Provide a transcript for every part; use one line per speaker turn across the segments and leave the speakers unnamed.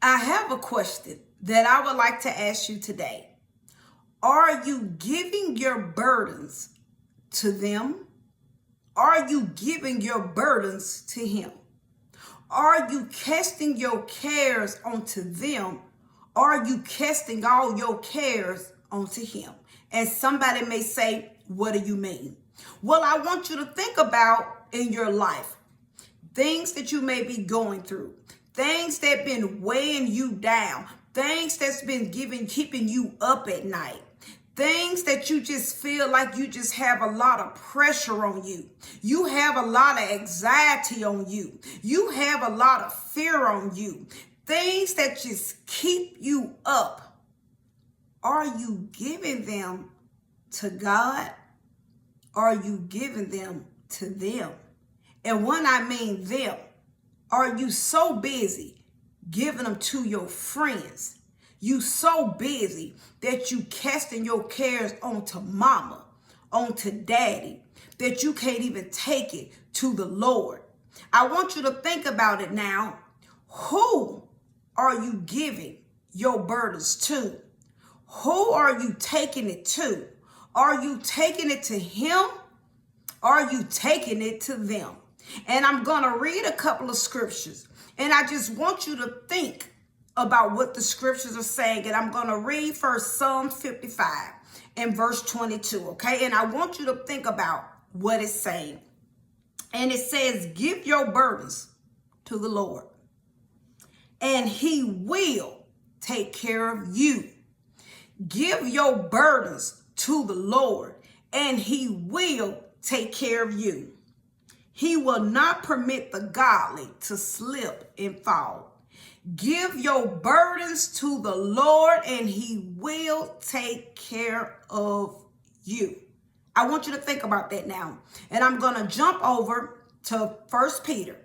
I have a question that I would like to ask you today. Are you giving your burdens to them? Are you giving your burdens to him? Are you casting your cares onto them? Are you casting all your cares onto him? And somebody may say, what do you mean? Well, I want you to think about in your life, things that you may be going through, things that been weighing you down, things that's been keeping you up at night, things that you just feel like you just have a lot of pressure on you. You have a lot of anxiety on you. You have a lot of fear on you. Things that just keep you up. Are you giving them to God? Are you giving them to them? And when I mean them, are you so busy giving them to your friends? You so busy that you casting your cares onto mama, onto daddy, that you can't even take it to the Lord. I want you to think about it now. Who are you giving your burdens to? Who are you taking it to? Are you taking it to him? Are you taking it to them? And I'm going to read a couple of scriptures. And I just want you to think about what the scriptures are saying. And I'm going to read first Psalm 55 and verse 22. Okay. And I want you to think about what it's saying. And it says, give your burdens to the Lord, and he will take care of you. Give your burdens to the Lord, and he will take care of you. He will not permit the godly to slip and fall. Give your burdens to the Lord, and he will take care of you. I want you to think about that now. And I'm going to jump over to 1 Peter,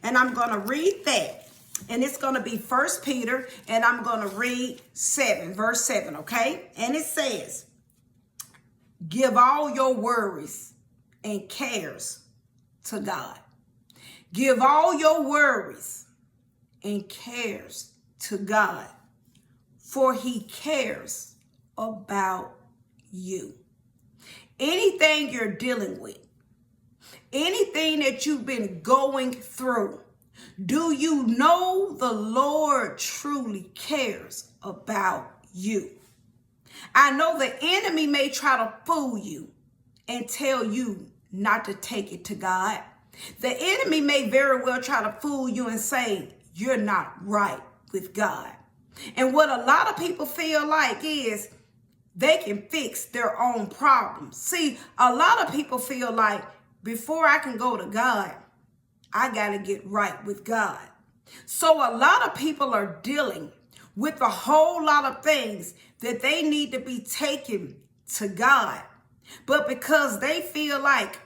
and I'm going to read that. And it's going to be 1 Peter, and I'm going to read verse 7, okay? And it says, give all your worries and cares to God. Give all your worries and cares to God, for he cares about you. Anything you're dealing with, anything that you've been going through, do you know the Lord truly cares about you? I know the enemy may try to fool you and tell you not to take it to God. The enemy may very well try to fool you and say, you're not right with God. And what a lot of people feel like is they can fix their own problems. See, a lot of people feel like before I can go to God, I got to get right with God. So a lot of people are dealing with a whole lot of things that they need to be taken to God. But because they feel like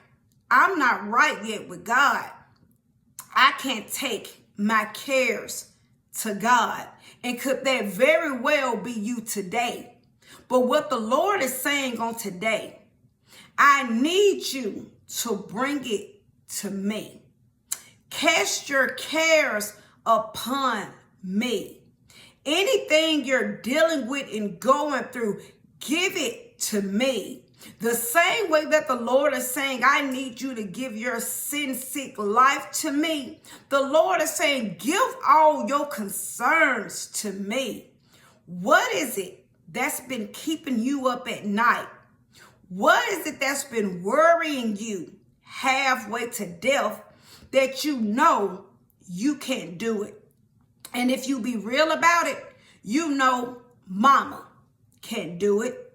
I'm not right yet with God, I can't take my cares to God. And could that very well be you today? But what the Lord is saying on today, I need you to bring it to me. Cast your cares upon me. Anything you're dealing with and going through, give it to me. The same way that the Lord is saying, I need you to give your sin-sick life to me. The Lord is saying, give all your concerns to me. What is it that's been keeping you up at night? What is it that's been worrying you halfway to death that you know you can't do it? And if you be real about it, you know mama can't do it.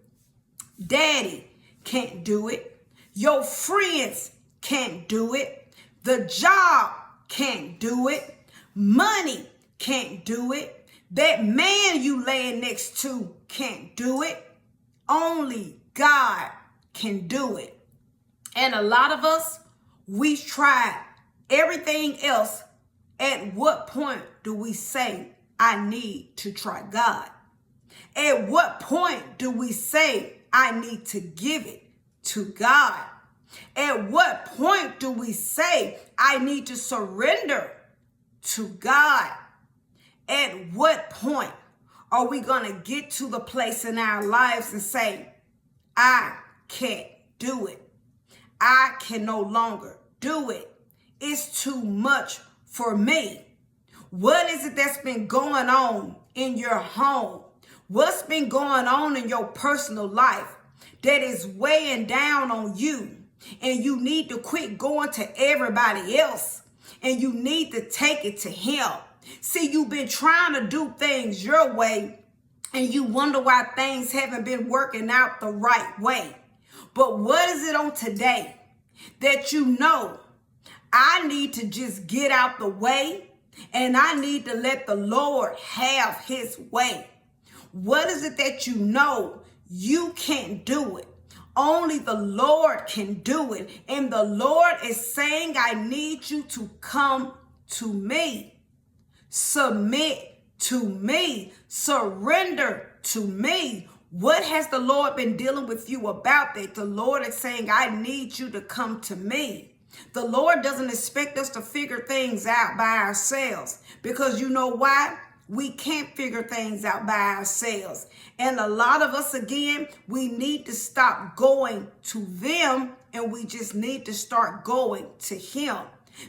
Daddy can't do it. Your friends can't do it. The job can't do it. Money can't do it. That man you laying next to can't do it. Only God can do it. And a lot of us, we tried everything else. At what point do we say, I need to try God? At what point do we say, I need to give it to God? At what point do we say, I need to surrender to God? At what point are we going to get to the place in our lives and say, I can't do it. I can no longer do it. It's too much for me. What is it that's been going on in your home? What's been going on in your personal life that is weighing down on you? And you need to quit going to everybody else. And you need to take it to him. See, you've been trying to do things your way, and you wonder why things haven't been working out the right way. But what is it on today that you know, I need to just get out the way and I need to let the Lord have his way? What is it that you know you can't do it? Only the Lord can do it. And the Lord is saying, I need you to come to me. Submit to me. Surrender to me. What has the Lord been dealing with you about that? The Lord is saying, I need you to come to me. The Lord doesn't expect us to figure things out by ourselves, because you know why? We can't figure things out by ourselves. And a lot of us, again, we need to stop going to them and we just need to start going to him.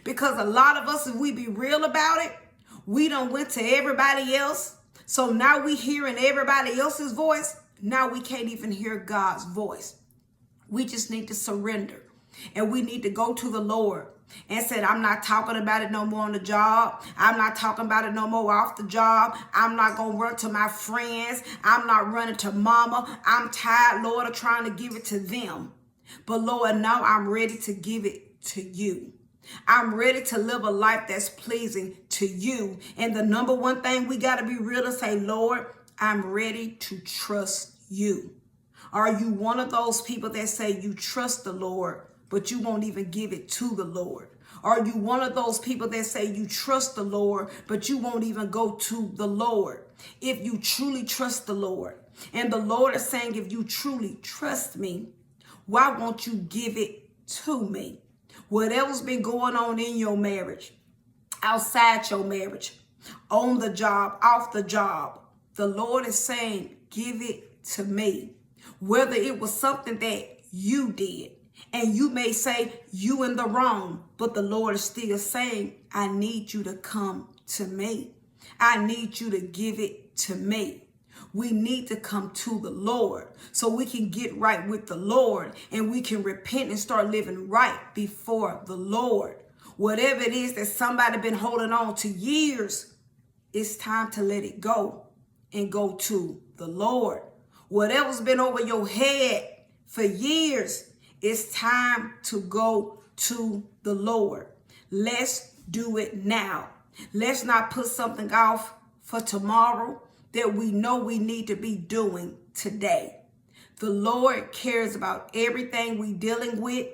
Because a lot of us, if we be real about it, we done went to everybody else. So now we hearing everybody else's voice. Now we can't even hear God's voice. We just need to surrender. And we need to go to the Lord and said, I'm not talking about it no more on the job. I'm not talking about it no more off the job. I'm not going to run to my friends. I'm not running to mama. I'm tired, Lord, of trying to give it to them. But Lord, now I'm ready to give it to you. I'm ready to live a life that's pleasing to you. And the number one thing we got to be real to say, Lord, I'm ready to trust you. Are you one of those people that say you trust the Lord, but you won't even give it to the Lord? Are you one of those people that say you trust the Lord, but you won't even go to the Lord? If you truly trust the Lord, and the Lord is saying, if you truly trust me, why won't you give it to me? Whatever's been going on in your marriage, outside your marriage, on the job, off the job, the Lord is saying, give it to me. Whether it was something that you did, and you may say you in the wrong, but the Lord is still saying, I need you to come to me. I need you to give it to me. We need to come to the Lord so we can get right with the Lord and we can repent and start living right before the Lord. Whatever it is that somebody been holding on to years, it's time to let it go and go to the Lord. Whatever's been over your head for years, it's time to go to the Lord. Let's do it now. Let's not put something off for tomorrow that we know we need to be doing today. The Lord cares about everything we're dealing with,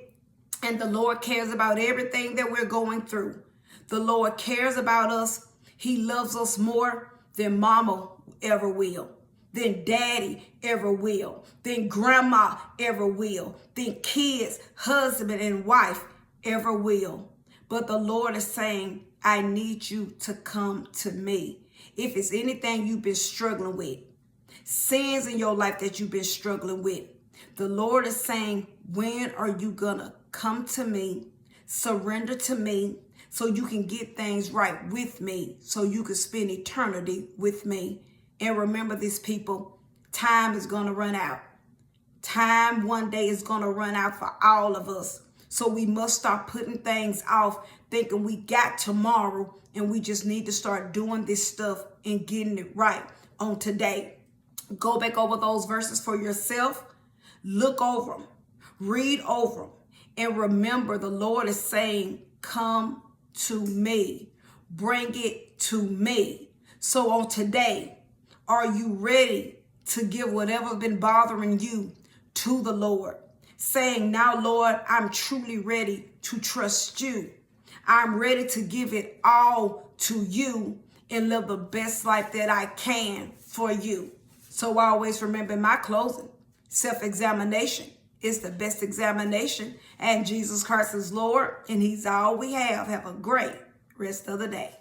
and the Lord cares about everything that we're going through. The Lord cares about us. He loves us more than mama ever will, than daddy ever will, than grandma ever will, than kids, husband and wife ever will. But the Lord is saying, I need you to come to me. If it's anything you've been struggling with, sins in your life that you've been struggling with, the Lord is saying, when are you gonna come to me, surrender to me, so you can get things right with me, so you can spend eternity with me? And remember this, people, time is gonna run out. Time one day is gonna run out for all of us. So we must start putting things off, thinking we got tomorrow, and we just need to start doing this stuff and getting it right on today. Go back over those verses for yourself. Look over them. Read over them. And remember, the Lord is saying, come to me. Bring it to me. So on today, are you ready to give whatever's been bothering you to the Lord? Saying, now, Lord, I'm truly ready to trust you. I'm ready to give it all to you and live the best life that I can for you. So always remember, in my closing, self-examination is the best examination. And Jesus Christ is Lord, and he's all we have. Have a great rest of the day.